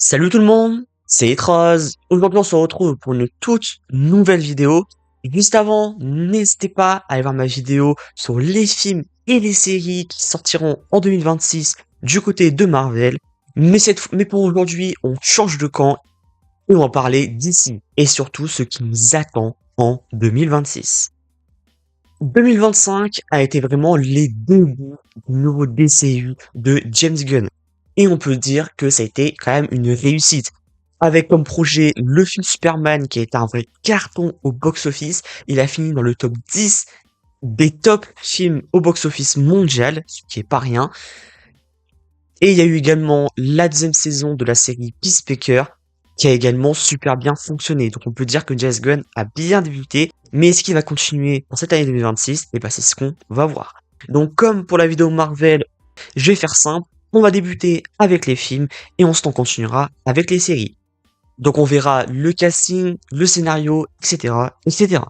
Salut tout le monde, c'est Etraz. Aujourd'hui on se retrouve pour une toute nouvelle vidéo. Juste avant, n'hésitez pas à aller voir ma vidéo sur les films et les séries qui sortiront en 2026 du côté de Marvel. Mais pour aujourd'hui, on change de camp et on va parler d'ici et surtout ce qui nous attend en 2026. 2025 a été vraiment les débuts du nouveau DCU de James Gunn. Et on peut dire que ça a été quand même une réussite. Avec comme projet le film Superman qui a été un vrai carton au box-office. Il a fini dans le top 10 des top films au box-office mondial, ce qui est pas rien. Et il y a eu également la deuxième saison de la série Peacemaker, qui a également super bien fonctionné. Donc on peut dire que James Gunn a bien débuté, mais est-ce qu'il va continuer pour cette année 2026? Et bah c'est ce qu'on va voir. Donc comme pour la vidéo Marvel, je vais faire simple, on va débuter avec les films, et ensuite on continuera avec les séries. Donc on verra le casting, le scénario, etc., etc.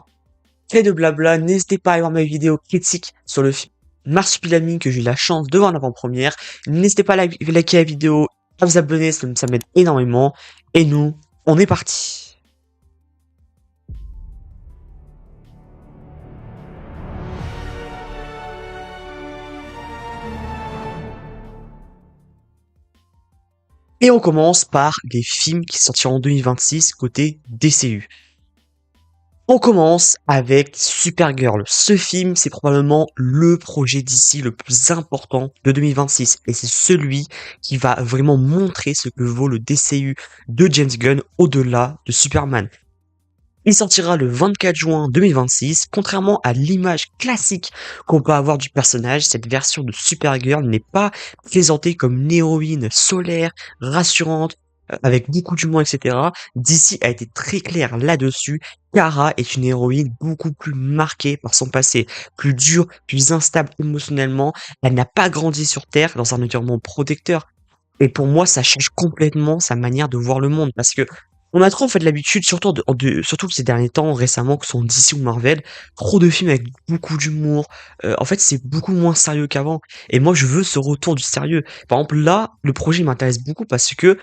Fait de blabla, n'hésitez pas à aller voir ma vidéo critique sur le film Marsupilami que j'ai eu la chance de voir en avant-première. N'hésitez pas à liker la vidéo, à vous abonner, ça m'aide énormément. Et nous, on est parti. Et on commence par les films qui sortiront en 2026 côté DCU. On commence avec Supergirl. Ce film, c'est probablement le projet d'ici le plus important de 2026. Et c'est celui qui va vraiment montrer ce que vaut le DCU de James Gunn au-delà de Superman. Il sortira le 24 juin 2026. Contrairement à l'image classique qu'on peut avoir du personnage, cette version de Supergirl n'est pas présentée comme une héroïne solaire, rassurante, avec beaucoup d'humour, etc. DC a été très clair là-dessus. Kara est une héroïne beaucoup plus marquée par son passé, plus dure, plus instable émotionnellement. Elle n'a pas grandi sur Terre dans un environnement protecteur. Et pour moi, ça change complètement sa manière de voir le monde parce que on a trop en fait l'habitude, surtout ces derniers temps, récemment, que ce soit DC ou Marvel, trop de films avec beaucoup d'humour. En fait, c'est beaucoup moins sérieux qu'avant. Et moi, je veux ce retour du sérieux. Par exemple, là, le projet m'intéresse beaucoup parce que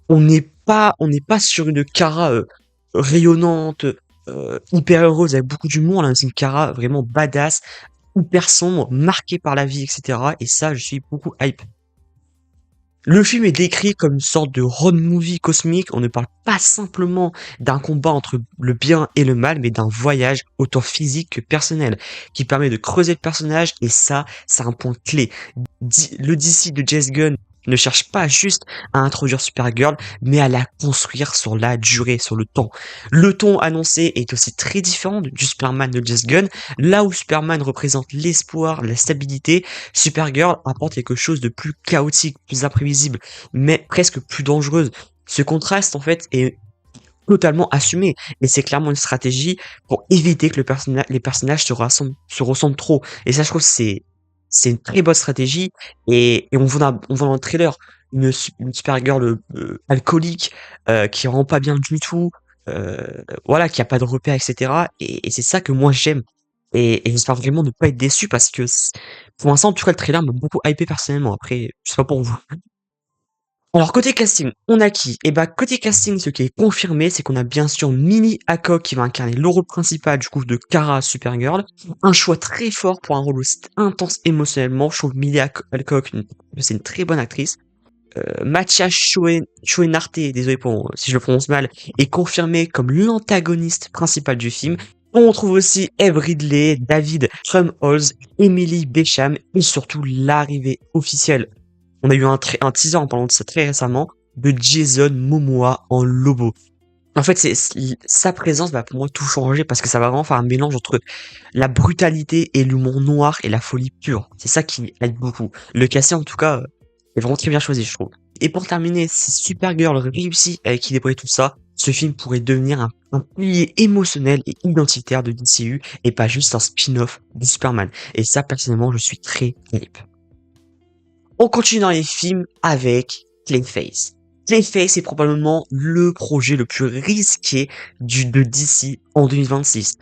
on n'est pas sur une Kara rayonnante, hyper heureuse avec beaucoup d'humour. Là, c'est une Kara vraiment badass, hyper sombre, marquée par la vie, etc. Et ça, je suis beaucoup hype. Le film est décrit comme une sorte de road movie cosmique. On ne parle pas simplement d'un combat entre le bien et le mal, mais d'un voyage autant physique que personnel, qui permet de creuser le personnage, et ça, c'est un point clé. Le DC de James Gunn ne cherche pas juste à introduire Supergirl, mais à la construire sur la durée, sur le temps. Le ton annoncé est aussi très différent du Superman de James Gunn. Là où Superman représente l'espoir, la stabilité, Supergirl apporte quelque chose de plus chaotique, plus imprévisible, mais presque plus dangereuse. Ce contraste, en fait, est totalement assumé. Et c'est clairement une stratégie pour éviter que les personnages se ressemblent trop. Et ça, je trouve, c'est une très bonne stratégie. Et on voit dans le trailer une Supergirl alcoolique, qui rend pas bien du tout, euh, voilà, qui a pas de repères, etc. Et c'est ça que moi j'aime. Et j'espère vraiment ne pas être déçu parce que pour l'instant, en tout cas, le trailer m'a beaucoup hypé personnellement. Après, je sais pas pour vous. Alors côté casting, on a qui? Eh bah côté casting, ce qui est confirmé, c'est qu'on a bien sûr Mimi Hancock qui va incarner le rôle principal du coup de Kara Supergirl. Un choix très fort pour un rôle aussi intense émotionnellement. Je trouve Mimi Hancock, c'est une très bonne actrice. Mathias Schoenharte, désolé si je le prononce mal, est confirmé comme l'antagoniste principal du film. On retrouve aussi Eve Ridley, David Krumholtz, Emily Becham et surtout l'arrivée officielle. On a eu un teaser en parlant de ça très récemment de Jason Momoa en Lobo. En fait, sa présence va pour moi tout changer parce que ça va vraiment faire un mélange entre la brutalité et l'humour noir et la folie pure. C'est ça qui aide beaucoup. Le casting, en tout cas, est vraiment très bien choisi, je trouve. Et pour terminer, si Supergirl réussit à équilibrer tout ça, ce film pourrait devenir un pilier émotionnel et identitaire de DCU et pas juste un spin-off de Superman. Et ça, personnellement, je suis très hype. On continue dans les films avec Clayface. Clayface est probablement le projet le plus risqué de DC en 2026.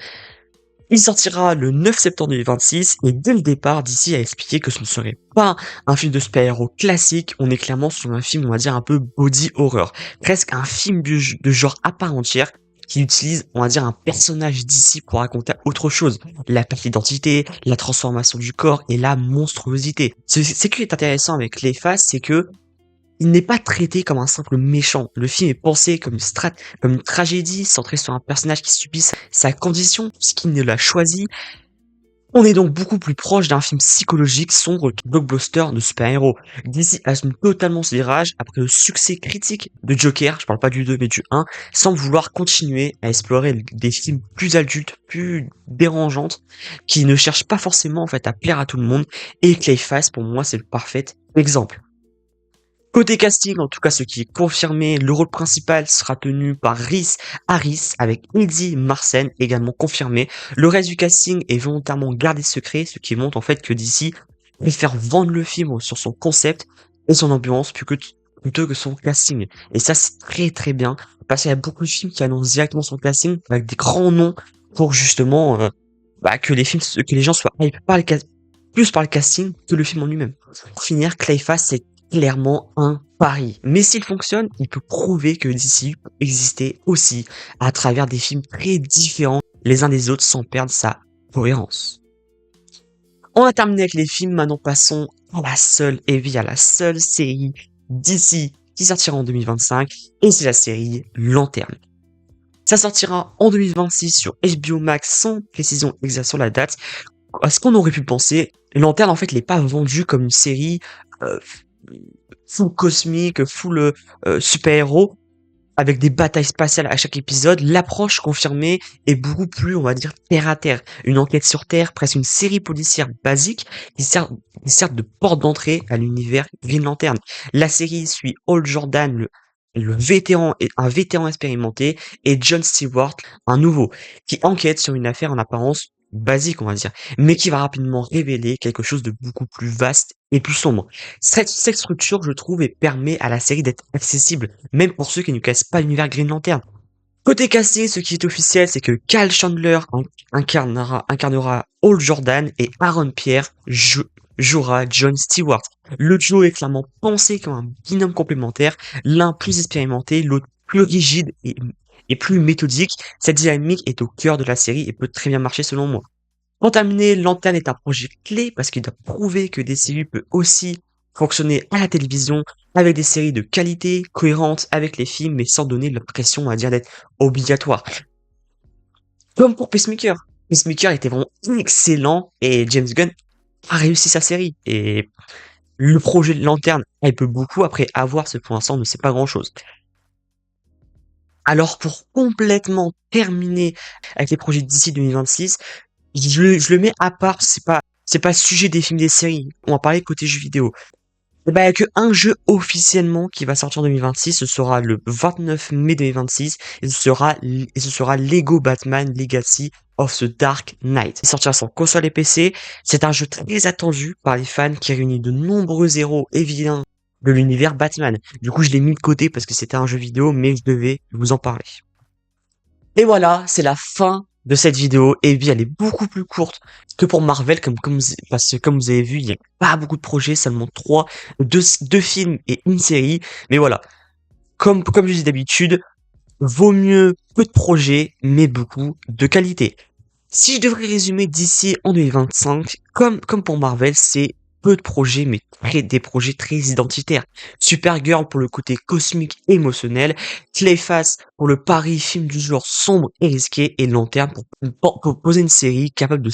Il sortira le 9 septembre 2026 et dès le départ, DC a expliqué que ce ne serait pas un film de super-héros classique, on est clairement sur un film, on va dire, un peu body horror. Presque un film de genre à part entière qui utilise, on va dire, un personnage d'ici pour raconter autre chose. La perte d'identité, la transformation du corps et la monstruosité. Ce qui est intéressant avec Clayface, c'est que il n'est pas traité comme un simple méchant. Le film est pensé comme une tragédie centrée sur un personnage qui subit sa condition, puisqu'il ne l'a choisi. On est donc beaucoup plus proche d'un film psychologique sombre que blockbuster de super-héros. DC assume totalement ce virage après le succès critique de Joker, je parle pas du 2 mais du 1, sans vouloir continuer à explorer des films plus adultes, plus dérangeantes, qui ne cherchent pas forcément en fait à plaire à tout le monde. Et Clayface, pour moi, c'est le parfait exemple. Côté casting, en tout cas ce qui est confirmé, le rôle principal sera tenu par Rhys Harris avec Eddie Marsan également confirmé. Le reste du casting est volontairement gardé secret, ce qui montre en fait que DC préfère vendre le film sur son concept et son ambiance plutôt que son casting. Et ça c'est très très bien, parce qu'il y a beaucoup de films qui annoncent directement son casting avec des grands noms pour justement que les gens soient hype plus par le casting que le film en lui-même. Pour finir, Clayface c'est clairement un pari. Mais s'il fonctionne, il peut prouver que DCU peut exister aussi à travers des films très différents les uns des autres sans perdre sa cohérence. On a terminé avec les films, maintenant passons à la seule série DC qui sortira en 2025, et c'est la série Lanterne. Ça sortira en 2026 sur HBO Max sans précision exacte sur la date. À ce qu'on aurait pu penser, Lanterne en fait n'est pas vendu comme une série euh, full cosmique, full super-héros, avec des batailles spatiales à chaque épisode. L'approche confirmée est beaucoup plus, on va dire, terre à terre. Une enquête sur Terre, presque une série policière basique qui sert de porte d'entrée à l'univers Green Lantern. La série suit Hal Jordan, un vétéran expérimenté, et John Stewart, un nouveau, qui enquête sur une affaire en apparence basique, on va dire, mais qui va rapidement révéler quelque chose de beaucoup plus vaste et plus sombre. Cette structure, je trouve, et permet à la série d'être accessible, même pour ceux qui ne connaissent pas l'univers Green Lantern. Côté casting, ce qui est officiel, c'est que Kyle Chandler incarnera Hal Jordan et Aaron Pierre jouera John Stewart. Le duo est clairement pensé comme un binôme complémentaire, l'un plus expérimenté, l'autre plus rigide et plus méthodique. Cette dynamique est au cœur de la série et peut très bien marcher selon moi. Pour terminer, Lantern est un projet clé parce qu'il doit prouver que DCU peut aussi fonctionner à la télévision avec des séries de qualité, cohérentes avec les films, mais sans donner l'impression, on va dire, d'être obligatoire. Comme pour Peacemaker. Peacemaker était vraiment excellent et James Gunn a réussi sa série. Et le projet de Lantern, elle peut beaucoup. Après, avoir ce pour l'instant, on ne sait pas grand chose. Alors, pour complètement terminer avec les projets d'ici 2026, je le mets à part, c'est pas sujet des films des séries. On va parler côté jeux vidéo. Et bah, il y a que un jeu officiellement qui va sortir en 2026, ce sera le 29 mai 2026, et ce sera Lego Batman Legacy of the Dark Knight. Il sortira sur console et PC. C'est un jeu très attendu par les fans qui réunit de nombreux héros et vilains de l'univers Batman. Du coup, je l'ai mis de côté parce que c'était un jeu vidéo, mais je devais vous en parler. Et voilà, c'est la fin de cette vidéo. Et bien, elle est beaucoup plus courte que pour Marvel, parce que comme vous avez vu, il n'y a pas beaucoup de projets, seulement deux films et une série. Mais voilà, comme je dis d'habitude, vaut mieux peu de projets, mais beaucoup de qualité. Si je devrais résumer d'ici en 2025, comme pour Marvel, c'est peu de projets, mais des projets très identitaires. Supergirl pour le côté cosmique et émotionnel, Clayface pour le pari film du genre sombre et risqué, et Lantern pour poser une série capable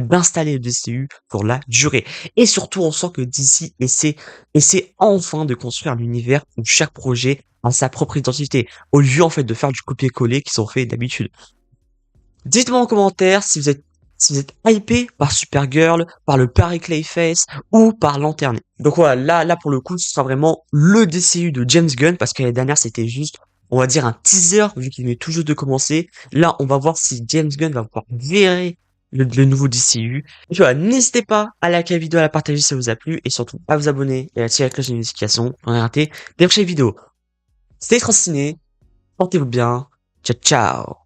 d'installer le DCU pour la durée. Et surtout, on sent que DC essaie enfin de construire un univers où chaque projet a sa propre identité, au lieu en fait de faire du copier-coller qui sont faits d'habitude. Dites-moi en commentaire si vous êtes hypé par Supergirl, par le pari Clayface ou par Lantern. Donc voilà, là pour le coup, ce sera vraiment le DCU de James Gunn parce que l'année dernière c'était juste, on va dire un teaser vu qu'il venait tout juste de commencer. Là, on va voir si James Gunn va pouvoir gérer le nouveau DCU. Et voilà, n'hésitez pas à liker la vidéo, à la partager si ça vous a plu et surtout à vous abonner et à activer la cloche de notification pour ne rater des prochaines vidéos. C'était Transciné, portez-vous bien, ciao ciao.